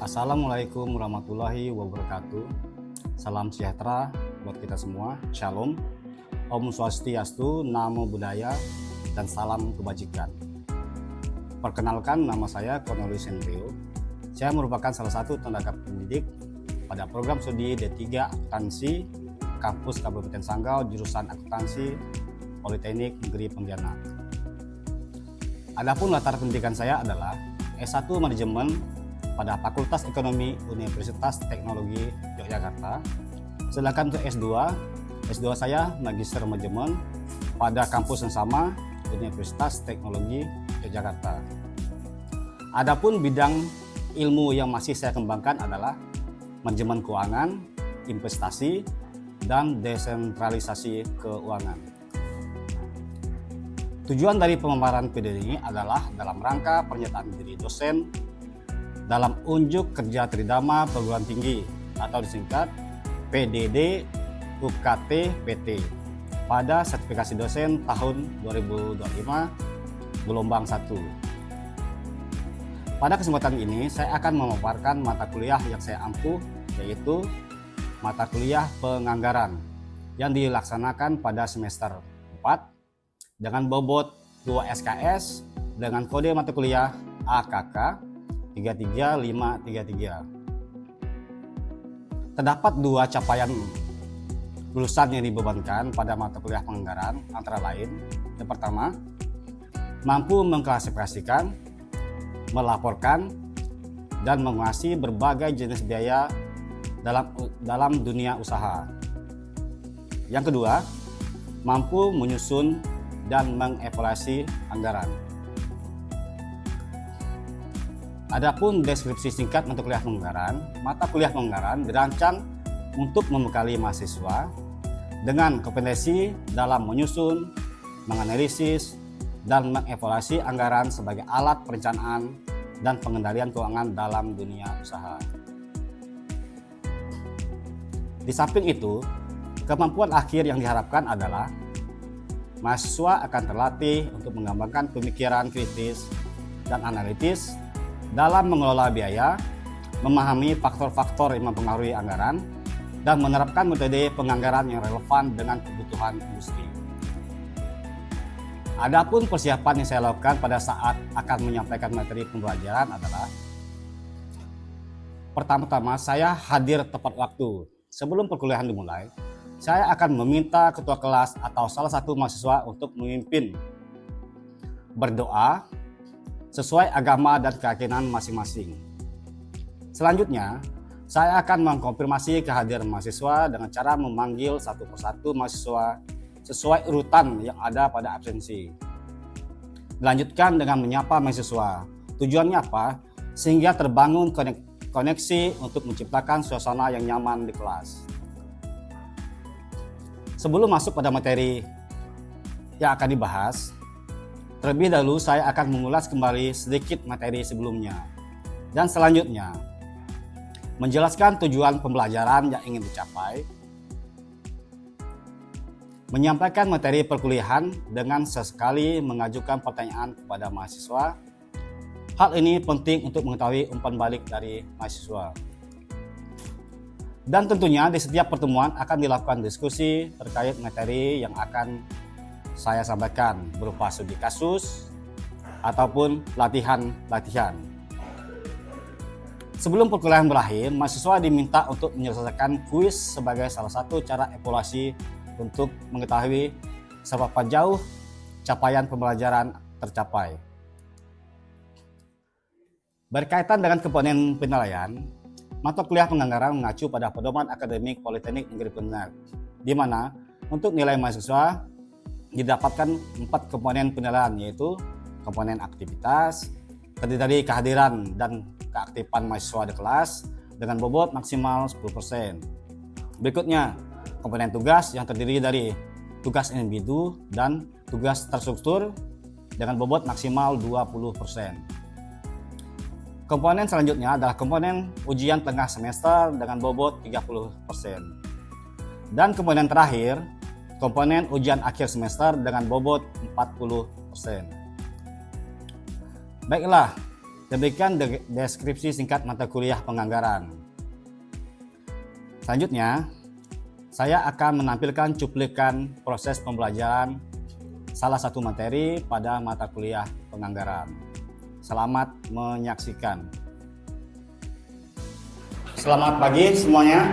Assalamualaikum warahmatullahi wabarakatuh. Salam sejahtera buat kita semua. Shalom. Om Swastiastu, Namo Buddhaya, dan salam kebajikan. Perkenalkan, nama saya Cornelius Hendrio. Saya merupakan salah satu tenaga pendidik pada program studi D3 Akuntansi Kampus Kabupaten Sanggau, jurusan Akuntansi Politeknik Negeri Pontianak. Adapun latar pendidikan saya adalah S1 Manajemen pada Fakultas Ekonomi Universitas Teknologi Yogyakarta. Sedangkan untuk S2 saya Magister Manajemen pada kampus yang sama, Universitas Teknologi Yogyakarta. Adapun bidang ilmu yang masih saya kembangkan adalah manajemen keuangan, investasi, dan desentralisasi keuangan. Tujuan dari pemaparan video ini adalah dalam rangka pernyataan diri dosen dalam unjuk kerja tridharma perguruan tinggi atau disingkat PDD UKT PT pada sertifikasi dosen tahun 2025 gelombang 1. Pada kesempatan ini saya akan memaparkan mata kuliah yang saya ampuh, yaitu mata kuliah penganggaran yang dilaksanakan pada semester 4 dengan bobot 2 SKS dengan kode mata kuliah AKK 33533. Terdapat dua capaian lulusan yang dibebankan pada mata kuliah penganggaran, antara lain: yang pertama, mampu mengklasifikasikan, melaporkan, dan menguasai berbagai jenis biaya dalam dunia usaha. Yang kedua, mampu menyusun dan mengevaluasi anggaran. Adapun deskripsi singkat mata kuliah penganggaran dirancang untuk membekali mahasiswa dengan kompetensi dalam menyusun, menganalisis, dan mengevaluasi anggaran sebagai alat perencanaan dan pengendalian keuangan dalam dunia usaha. Di samping itu, kemampuan akhir yang diharapkan adalah mahasiswa akan terlatih untuk mengembangkan pemikiran kritis dan analitis dalam mengelola biaya, memahami faktor-faktor yang mempengaruhi anggaran, dan menerapkan metode penganggaran yang relevan dengan kebutuhan industri. Adapun persiapan yang saya lakukan pada saat akan menyampaikan materi pembelajaran adalah: pertama-tama, saya hadir tepat waktu. Sebelum perkuliahan dimulai, saya akan meminta ketua kelas atau salah satu mahasiswa untuk memimpin berdoa sesuai agama dan keyakinan masing-masing. Selanjutnya, saya akan mengkonfirmasi kehadiran mahasiswa dengan cara memanggil satu persatu mahasiswa sesuai urutan yang ada pada absensi. Dilanjutkan dengan menyapa mahasiswa. Tujuannya apa? Sehingga terbangun koneksi untuk menciptakan suasana yang nyaman di kelas. Sebelum masuk pada materi yang akan dibahas, terlebih dahulu saya akan mengulas kembali sedikit materi sebelumnya, dan selanjutnya menjelaskan tujuan pembelajaran yang ingin dicapai, menyampaikan materi perkuliahan dengan sesekali mengajukan pertanyaan kepada mahasiswa. Hal ini penting untuk mengetahui umpan balik dari mahasiswa. Dan tentunya di setiap pertemuan akan dilakukan diskusi terkait materi yang akan saya sampaikan berupa studi kasus ataupun latihan-latihan. Sebelum perkuliahan berakhir, mahasiswa diminta untuk menyelesaikan kuis sebagai salah satu cara evaluasi untuk mengetahui seberapa jauh capaian pembelajaran tercapai. Berkaitan dengan komponen penilaian, mata kuliah penganggaran mengacu pada pedoman akademik Politeknik Negeri Pontianak, di mana untuk nilai mahasiswa didapatkan 4 komponen penilaian, yaitu komponen aktivitas, terdiri dari kehadiran dan keaktifan mahasiswa di kelas dengan bobot maksimal 10%. Berikutnya, komponen tugas yang terdiri dari tugas individu dan tugas terstruktur dengan bobot maksimal 20%. Komponen selanjutnya adalah komponen ujian tengah semester dengan bobot 30%. Dan komponen terakhir, komponen ujian akhir semester dengan bobot 40%. Baiklah, Demikian deskripsi singkat mata kuliah penganggaran. Selanjutnya, saya akan menampilkan cuplikan proses pembelajaran salah satu materi pada mata kuliah penganggaran. Selamat menyaksikan. Selamat pagi semuanya.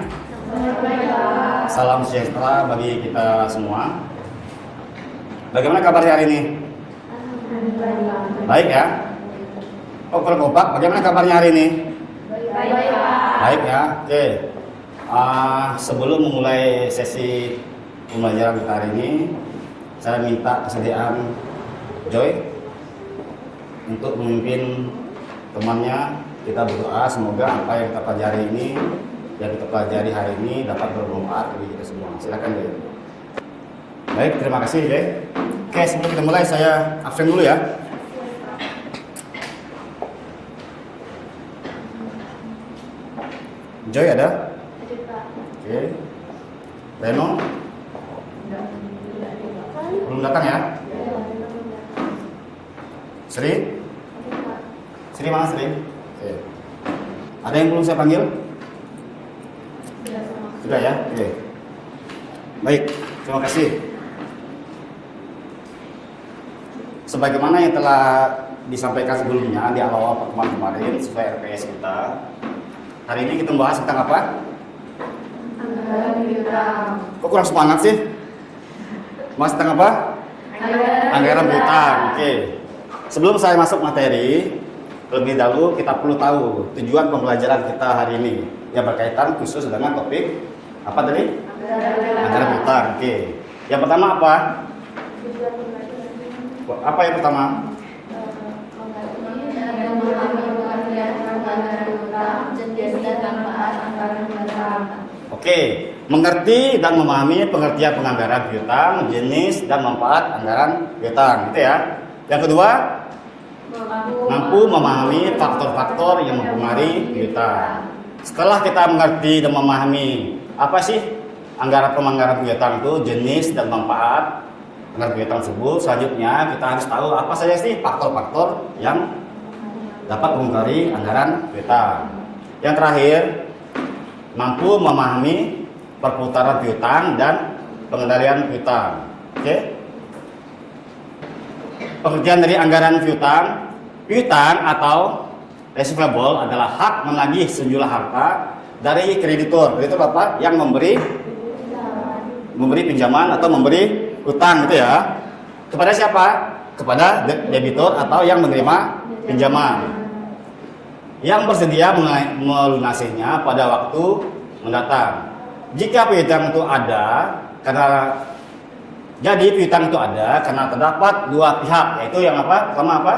Salam sejahtera bagi kita semua. Bagaimana kabarnya hari ini? Baik ya? Oh, kalau kompak, bagaimana kabarnya hari ini? Baik ya? Oke. Sebelum memulai sesi pembelajaran kita hari ini, saya minta kesediaan Joy untuk memimpin temannya. Kita berdoa semoga apa yang kita pelajari ini, yang kita pelajari hari ini dapat bermanfaat bagi kita semua. Silakan Joy. Baik, terima kasih Joy. Oke, sebelum kita mulai saya absen dulu ya. Joy ada? Oke. Reno? Belum datang ya? Sri? Sri mana Sri? Oke. Ada yang belum saya panggil? Sudah ya? Oke. Baik, terima kasih. Sebagaimana yang telah disampaikan sebelumnya di awal pertemuan kemarin sesuai RPS kita, hari ini kita membahas tentang apa? Anggaran piutang. Kok kurang semangat sih? Mas tentang apa? Anggaran piutang. Oke. Sebelum saya masuk materi, lebih dahulu kita perlu tahu tujuan pembelajaran kita hari ini yang berkaitan khusus dengan topik apa tadi? Anggaran piutang. Oke. Yang pertama apa? Apa yang pertama? Oke, mengerti dan memahami pengertian penganggaran piutang, jenis dan manfaat anggaran piutang, gitu ya. Yang kedua, mampu memahami faktor-faktor yang mempengaruhi piutang. Setelah kita mengerti dan memahami apa sih penganggaran piutang itu, jenis dan manfaat anggaran piutang tersebut, selanjutnya kita harus tahu apa saja sih faktor-faktor yang dapat mempengaruhi anggaran piutang. Yang terakhir, mampu memahami perputaran piutang dan pengendalian piutang. Oke. Pengertian dari anggaran piutang. Piutang atau receivable adalah hak menagih sejumlah harta dari kreditur. Kreditur apa? Yang memberi pinjaman atau memberi utang, gitu ya. Kepada siapa? Kepada debitur atau yang menerima pinjaman, yang bersedia melunasinya pada waktu mendatang. Jika piutang itu ada piutang itu ada karena terdapat dua pihak, yaitu yang apa? Pertama apa?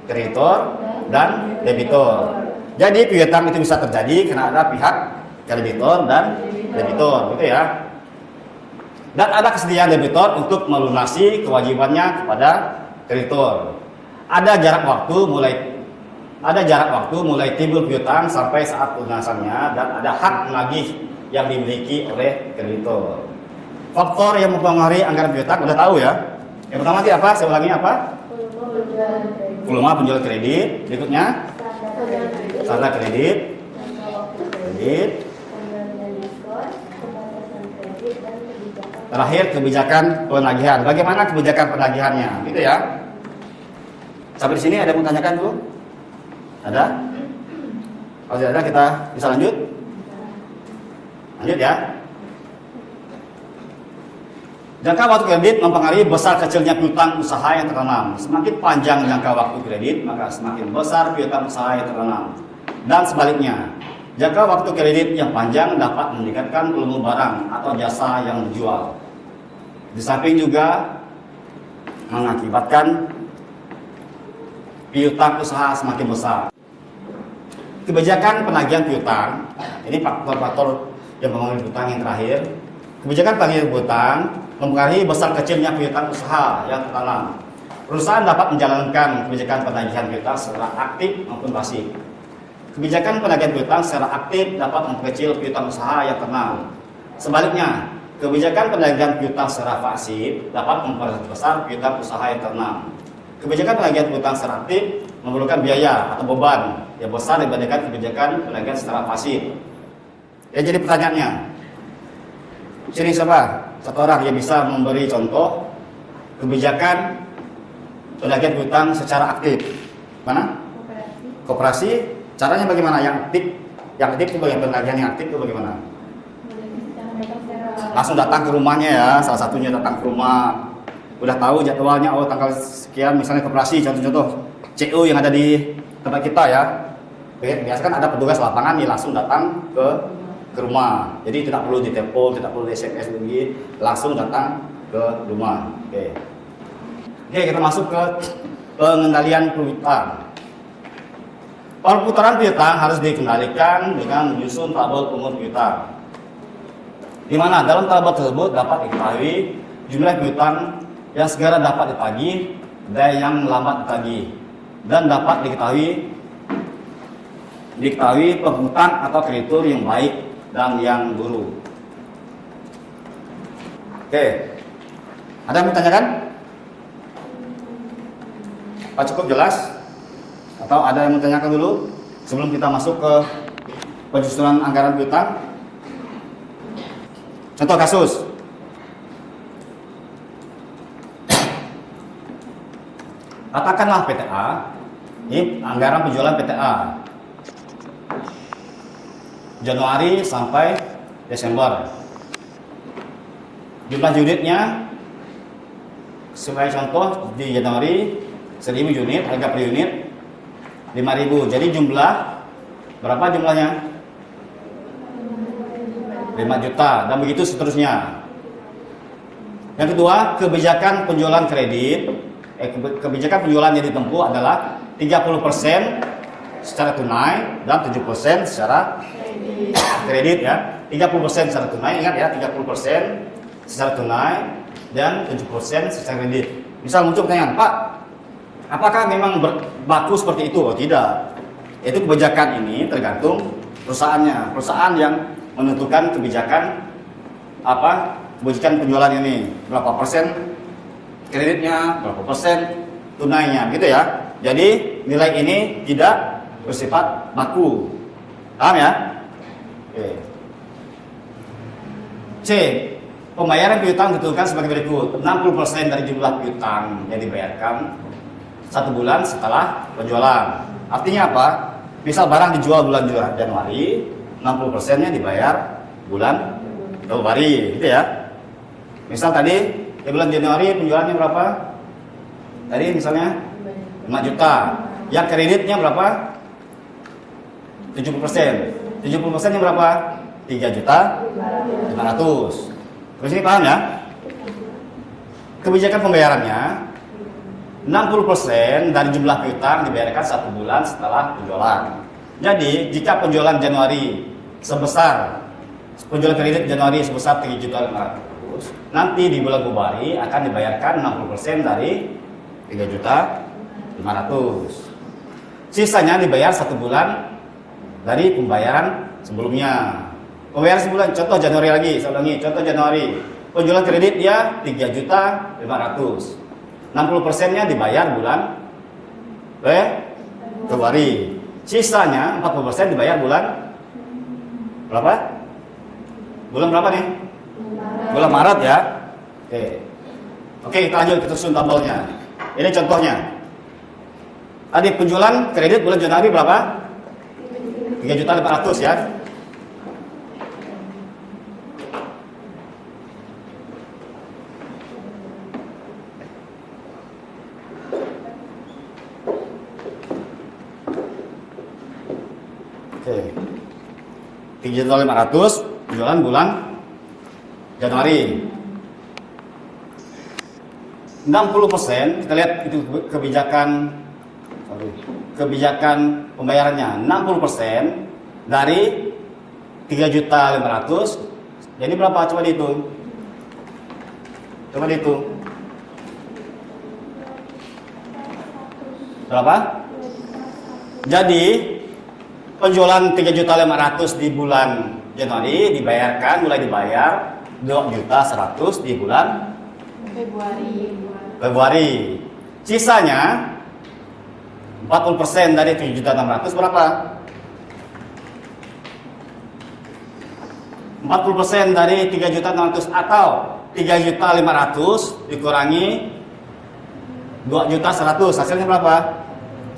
Kreditor dan debitur. Jadi piutang itu bisa terjadi karena ada pihak kreditor dan debitur, gitu ya. Dan ada kesediaan debitur untuk melunasi kewajibannya kepada kreditor. Ada jarak waktu mulai timbul piutang sampai saat pelunasannya, dan ada hak menagih yang dimiliki oleh kreditor. Faktor yang mempengaruhi anggaran piutang udah tahu ya. Yang pertama tadi apa? Saya ulangi apa? Volume penjualan kredit. Berikutnya standar kredit. Terakhir kebijakan penagihan. Bagaimana kebijakan penagihannya? Gitu ya. Sampai di sini ada yang mau tanyakan dulu? Ada? Kalau tidak ada, kita bisa lanjut? Lanjut ya. Jangka waktu kredit mempengaruhi besar kecilnya piutang usaha yang tertanam. Semakin panjang jangka waktu kredit, maka semakin besar piutang usaha yang tertanam. Dan sebaliknya, jangka waktu kredit yang panjang dapat meningkatkan volume barang atau jasa yang dijual. Di samping juga mengakibatkan piutang usaha semakin besar. Kebijakan penagihan piutang, ini faktor-faktor yang mempengaruhi piutang yang terakhir. Kebijakan penagihan piutang mempengaruhi besar kecilnya piutang usaha yang tertanam. Perusahaan dapat menjalankan kebijakan penagihan piutang secara aktif maupun pasif. Kebijakan penagihan piutang secara aktif dapat memperkecil piutang usaha yang tertanam. Sebaliknya, kebijakan penagihan piutang secara pasif dapat memperbesar piutang usaha yang tertanam. Kebijakan penagihan hutang secara aktif memerlukan biaya atau beban yang besar dibandingkan kebijakan penagihan secara pasif. Ya, jadi pertanyaannya, sini siapa? Satu orang yang bisa memberi contoh kebijakan penagihan hutang secara aktif. Mana? Koperasi. Caranya bagaimana? Yang aktif itu bagaimana? Penagihan yang aktif itu bagaimana? Langsung datang ke rumahnya ya, salah satunya datang ke rumah. Udah tahu jadwalnya, oh tanggal sekian, misalnya koperasi, contoh-contoh CO yang ada di tempat kita ya. Biasanya kan ada petugas lapangan nih, langsung datang ke rumah. Jadi tidak perlu ditelepon, tidak perlu di SMS lagi, langsung datang ke rumah. Oke, kita masuk ke pengendalian piutang. Perputaran piutang harus dikendalikan dengan menyusun tabel pungut piutang, di mana dalam tabel tersebut dapat diketahui jumlah piutang yang segera dapat ditagih dan yang lambat ditagih, dan dapat diketahui penghutang atau kreditur yang baik dan yang buruk. Oke, ada yang bertanyakan? Apa cukup jelas? Atau ada yang bertanyakan dulu sebelum kita masuk ke penyusunan anggaran piutang? Contoh kasus. Katakanlah PTA, ini anggaran penjualan PTA Januari sampai Desember. Jumlah unitnya sebagai contoh di Januari 1000 unit, harga per unit 5.000. Jadi jumlah berapa jumlahnya? 5 juta dan begitu seterusnya. Yang kedua, kebijakan penjualan kredit. Kebijakan penjualan yang ditempuh adalah 30% secara tunai dan 7% secara kredit ya. 30% secara tunai, ingat ya, 30% secara tunai dan 7% secara kredit. Misal muncul pertanyaan, Pak, apakah memang berlaku seperti itu? Oh, tidak. Itu kebijakan ini tergantung perusahaannya. Perusahaan yang menentukan kebijakan penjualan ini, berapa persen kreditnya, berapa persen tunainya, gitu ya. Jadi nilai ini tidak bersifat baku. Paham ya? Oke. C. Pembayaran piutang ditentukan sebagai berikut. 60% dari jumlah piutang yang dibayarkan 1 bulan setelah penjualan. Artinya apa? Misal barang dijual bulan Januari, 60%-nya dibayar bulan Februari, gitu ya. Misal tadi di bulan Januari penjualannya berapa? Tadi misalnya 5 juta. Yang kreditnya berapa? 70%. 70%-nya berapa? 3 juta 500. Terus ini paham ya? Kebijakan pembayarannya 60% dari jumlah piutang dibayarkan 1 bulan setelah penjualan. Jadi jika penjualan Januari sebesar penjualan kredit Januari sebesar 3 juta 500, nanti di bulan Februari akan dibayarkan 60% dari 3 juta 500. Sisanya dibayar 1 bulan dari pembayaran sebelumnya. Pembayaran sebulan, contoh Januari lagi, saya ulangi, contoh Januari. Penjualan kredit dia 3 juta 500. 60%-nya dibayar bulan Februari. Sisanya 40% dibayar bulan berapa? Bulan berapa nih? Bulan Maret ya. Oke, kita lanjut, kita susun tabelnya. Ini contohnya. Tadi penjualan kredit bulan Januari berapa? 3 juta 500 ya. Oke. 3 juta 500 penjualan bulan Januari. 60% kita lihat itu kebijakan pembayarannya 60% dari 3 juta 500. Jadi berapa? Coba dihitung. Berapa? Jadi penjualan 3 juta 500 di bulan Januari mulai dibayar 2 juta 100 di bulan Februari. Sisanya 40% dari 7.600 berapa? 40% dari 3.600 atau 3.500 dikurangi 2.100, hasilnya berapa?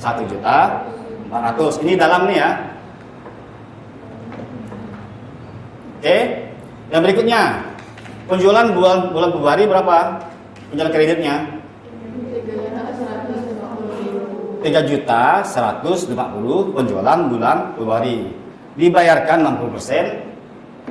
1.400. Ini dalam nih ya. Oke. Yang berikutnya, penjualan bulan Februari berapa? Penjualan kreditnya 3.150 penjualan bulan Februari. Dibayarkan 60%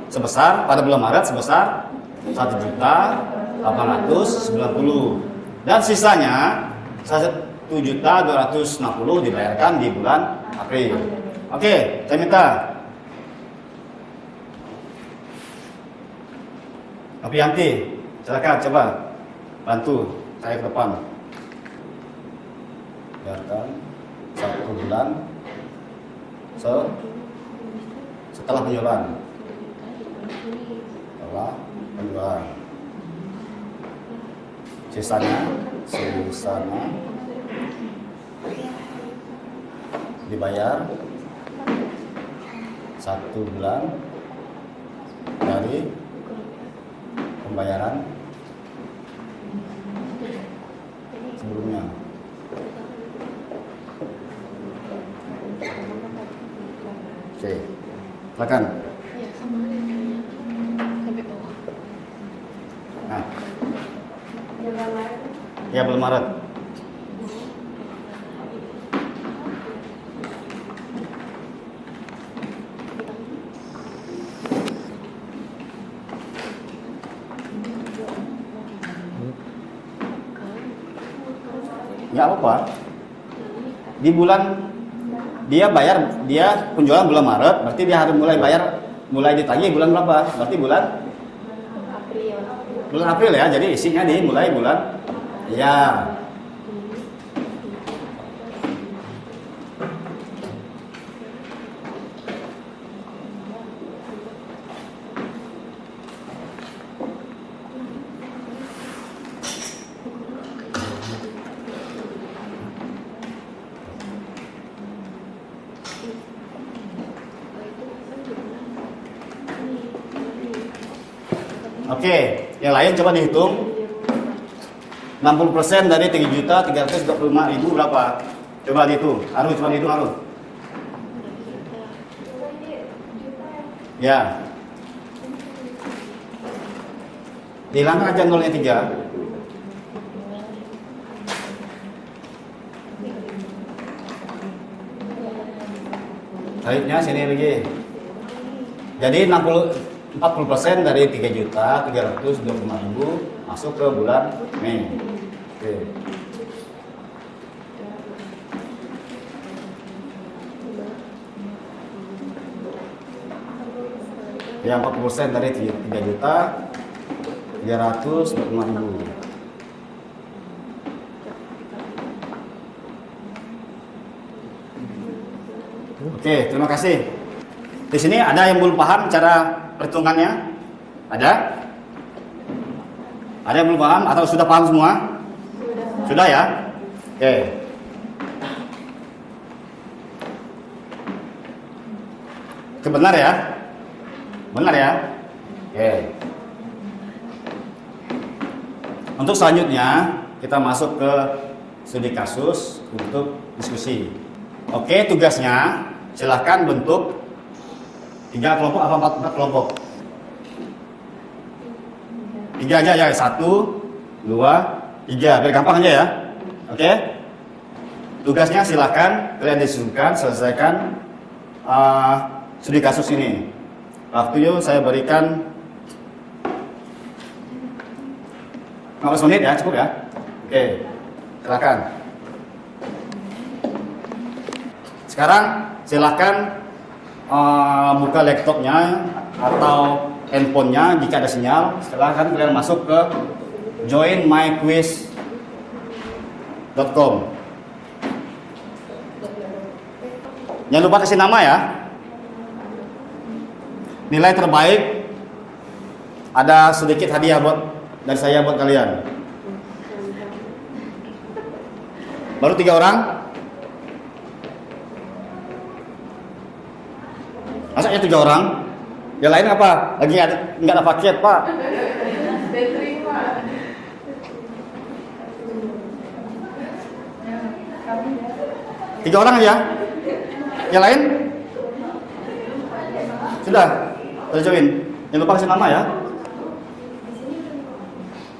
sebesar pada bulan Maret sebesar 1.890 dan sisanya 1.260 dibayarkan di bulan April. Oke, saya minta Aprianti, silakan coba bantu saya ke depan. Biarkan 1 bulan setelah penjualan. Sisanya dibayar 1 bulan dari pembayaran sebelumnya. Oke, silakan. Nah, ya bulan Maret. Nggak apa-apa. Di bulan dia penjualan bulan Maret, berarti dia harus mulai ditagih bulan berapa? Berarti bulan April ya. Jadi isinya dimulai bulan ya. Oke, yang lain coba dihitung. 60% dari 3.325.000 berapa? Coba dihitung. Coba dihitung. Ya. Dihilangkan aja nolnya 3. Tarifnya sini lagi. Jadi 40% dari 3.325.000 masuk ke bulan Mei. Oke. Yang 40% dari 3.325.000. Oke, terima kasih. Di sini ada yang belum paham cara perhitungannya? Ada? Ada yang belum paham atau sudah paham semua? Sudah ya? Oke. Itu benar ya? Benar ya? Oke. Untuk selanjutnya kita masuk ke studi kasus untuk diskusi. Oke, tugasnya silahkan bentuk 3 kelompok apa 4 kelompok? 3 aja ya, 1, 2, 3, biar gampang aja ya. Oke. Tugasnya silahkan kalian disusunkan, selesaikan studi kasus ini. Waktu saya berikan 15 menit ya, cukup ya. Oke, silahkan. Sekarang silahkan buka laptopnya atau handphonenya jika ada sinyal. Silahkan kalian masuk ke joinmyquiz.com. Jangan lupa kasih nama ya. Nilai terbaik ada sedikit hadiah dari saya buat kalian. Baru 3 orang? Masa ya 3 orang? Yang lain apa? Lagi nggak ada paket, Pak. Tiga orang aja. Yang lain? Sudah join. Jangan lupa kasih nama ya.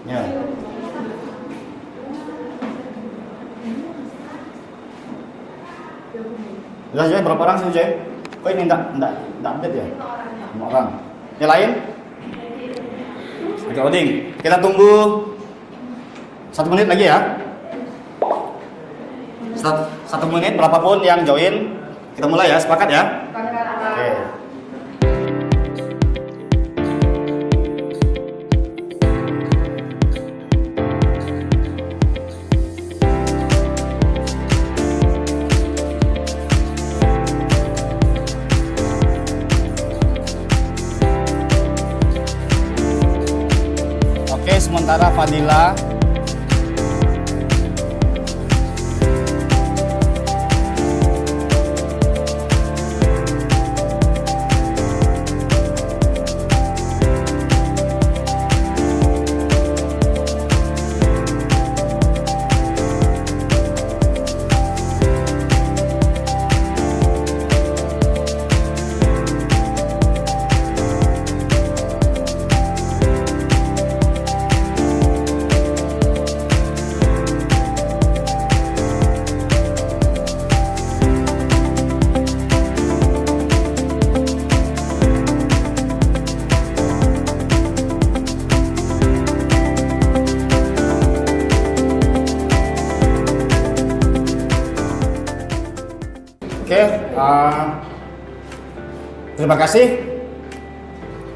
Ya. Sudah join berapa orang sih join? Oh ini enggak update ya? 5 orang. Yang lain? Oke, Oding. Kita tunggu 1 menit lagi ya. 1 menit berapapun yang join, kita mulai ya, sepakat ya? Oke. Oke, sementara Fadila Oke, terima kasih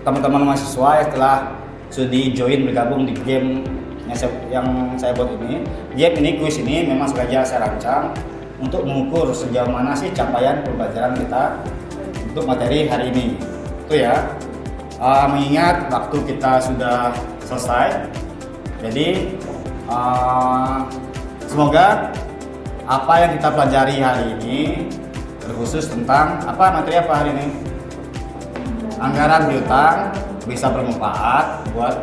teman-teman mahasiswa yang telah sudi join bergabung di game yang saya buat ini. Game ini, kuis ini memang sengaja saya rancang untuk mengukur sejauh mana sih capaian pembelajaran kita untuk materi hari ini. Itu ya, mengingat waktu kita sudah selesai, jadi semoga apa yang kita pelajari hari ini, terkhusus tentang materi apa hari ini, anggaran piutang, bisa bermanfaat buat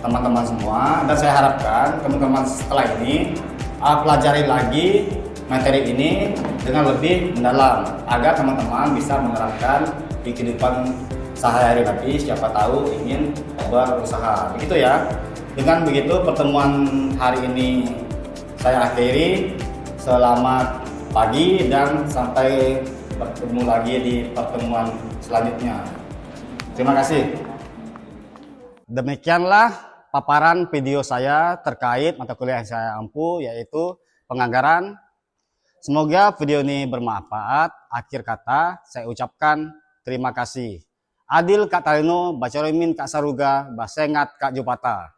teman-teman semua. Dan saya harapkan teman-teman setelah ini pelajari lagi materi ini dengan lebih mendalam, agar teman-teman bisa menerapkan di kehidupan sehari-hari nanti, siapa tahu ingin berusaha, begitu ya. Dengan begitu pertemuan hari ini saya akhiri. Selamat pagi dan sampai bertemu lagi di pertemuan selanjutnya. Terima kasih. Demikianlah paparan video saya terkait mata kuliah yang saya ampu, yaitu penganggaran. Semoga video ini bermanfaat. Akhir kata saya ucapkan terima kasih. Adil Kak Talino, Bacaromin Kak Saruga, Basengat Kak Jupata.